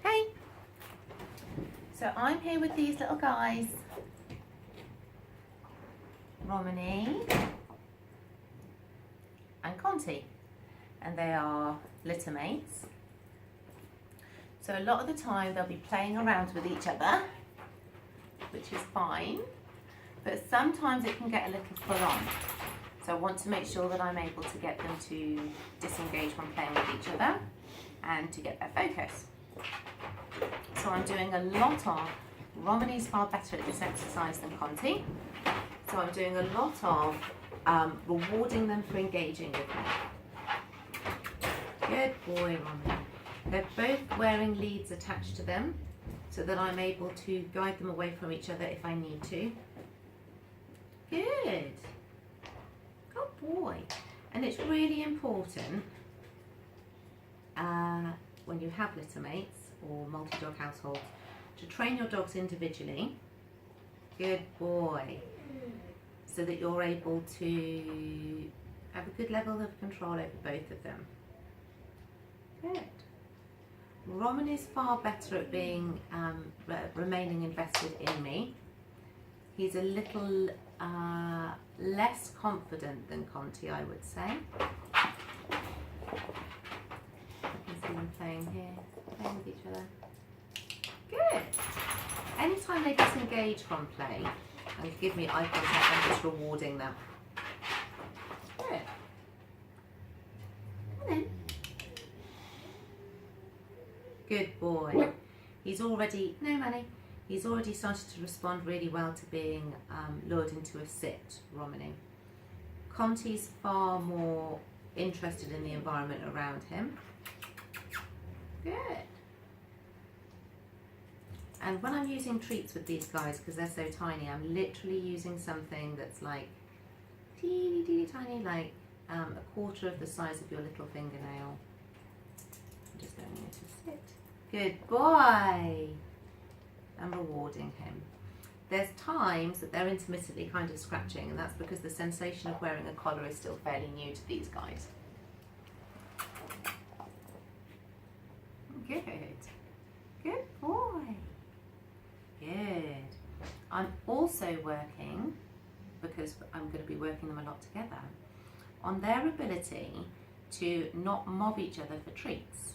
Hey! So I'm here with these little guys, Romanee and Conti, and they are litter mates. So a lot of the time they'll be playing around with each other, which is fine, but sometimes it can get a little full on. So I want to make sure that I'm able to get them to disengage when playing with each other and to get their focus. So I'm doing a lot of, Romanee's far better at this exercise than Conti, so I'm doing a lot of rewarding them for engaging with me. Good boy, Romanee. They're both wearing leads attached to them so that I'm able to guide them away from each other if I need to. Good. Good boy. And it's really important when you have litter mates or multi-dog households to train your dogs individually. Good boy. So that you're able to have a good level of control over both of them. Good. Roman is far better at being remaining invested in me. He's a little less confident than Conti, I would say. You can see them playing here, playing with each other. Good. Anytime they disengage from play and give me eye contact, I'm just rewarding them. Good. And then. Good boy. He's already, no Manny, he's already started to respond really well to being lured into a sit, Romanee. Conti's far more interested in the environment around him. Good. And when I'm using treats with these guys, because they're so tiny, I'm literally using something that's like teeny tiny, like a quarter of the size of your little fingernail. I'm just going to sit. Good boy. I'm rewarding him. There's times that they're intermittently kind of scratching, and that's because the sensation of wearing a collar is still fairly new to these guys. Good. Good boy. Good. I'm also working, because I'm going to be working them a lot together, on their ability to not mob each other for treats.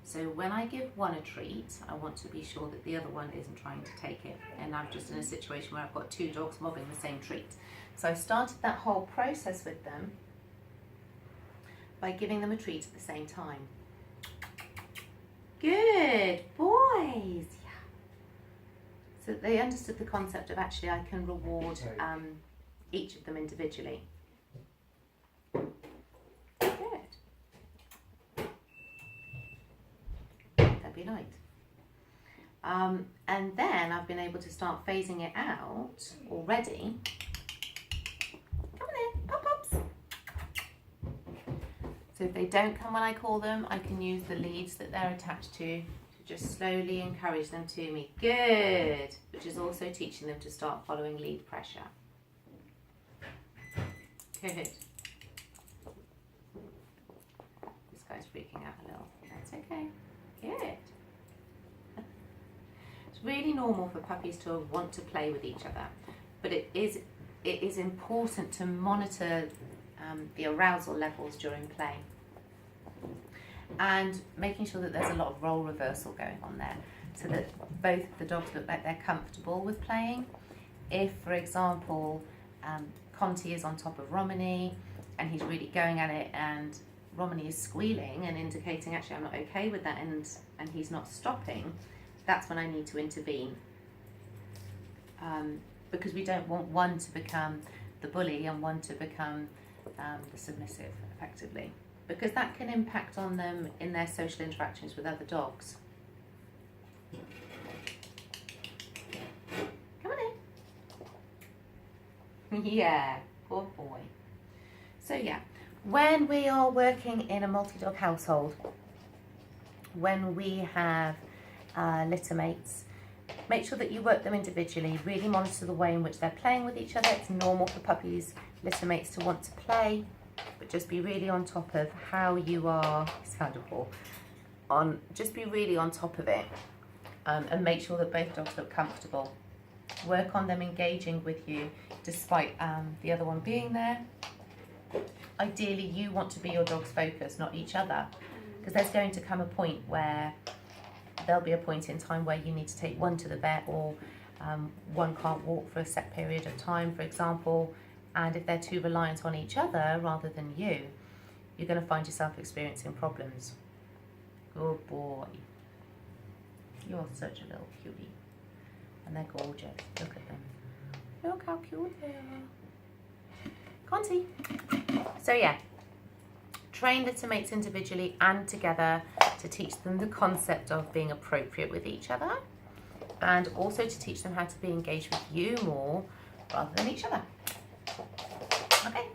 So when I give one a treat, I want to be sure that the other one isn't trying to take it. And I'm just in a situation where I've got two dogs mobbing the same treat. So I started that whole process with them by giving them a treat at the same time. Good boys. Yeah. So they understood the concept of actually I can reward each of them individually. Be liked. And then I've been able to start phasing it out already. Come on in, pop-ups. So if they don't come when I call them, I can use the leads that they're attached to just slowly encourage them to me. Good. Which is also teaching them to start following lead pressure. Good. This guy's freaking out a little. That's okay. Good. It's really normal for puppies to want to play with each other, but it is important to monitor the arousal levels during play and making sure that there's a lot of role reversal going on there so that both the dogs look like they're comfortable with playing. If, for example, Conti is on top of Romanee and he's really going at it and Romanee is squealing and indicating actually I'm not okay with that and he's not stopping, that's when I need to intervene. Because we don't want one to become the bully and one to become the submissive, effectively. Because that can impact on them in their social interactions with other dogs. Come on in. Yeah, poor boy. So yeah. When we are working in a multi-dog household, when we have litter mates, make sure that you work them individually. Really monitor the way in which they're playing with each other. It's normal for puppies, litter mates to want to play, but just be really on top of how you are, it's kind of poor, just be really on top of it, and make sure that both dogs look comfortable. Work on them engaging with you despite the other one being there. Ideally, you want to be your dog's focus, not each other, because there's going to come a point where there'll be a point in time where you need to take one to the vet, or one can't walk for a set period of time, for example, and if they're too reliant on each other rather than you, you're going to find yourself experiencing problems. Good boy. You're such a little cutie. And they're gorgeous. Look at them. Look how cute they are. Conti. So yeah, train littermates individually and together to teach them the concept of being appropriate with each other, and also to teach them how to be engaged with you more rather than each other. Okay.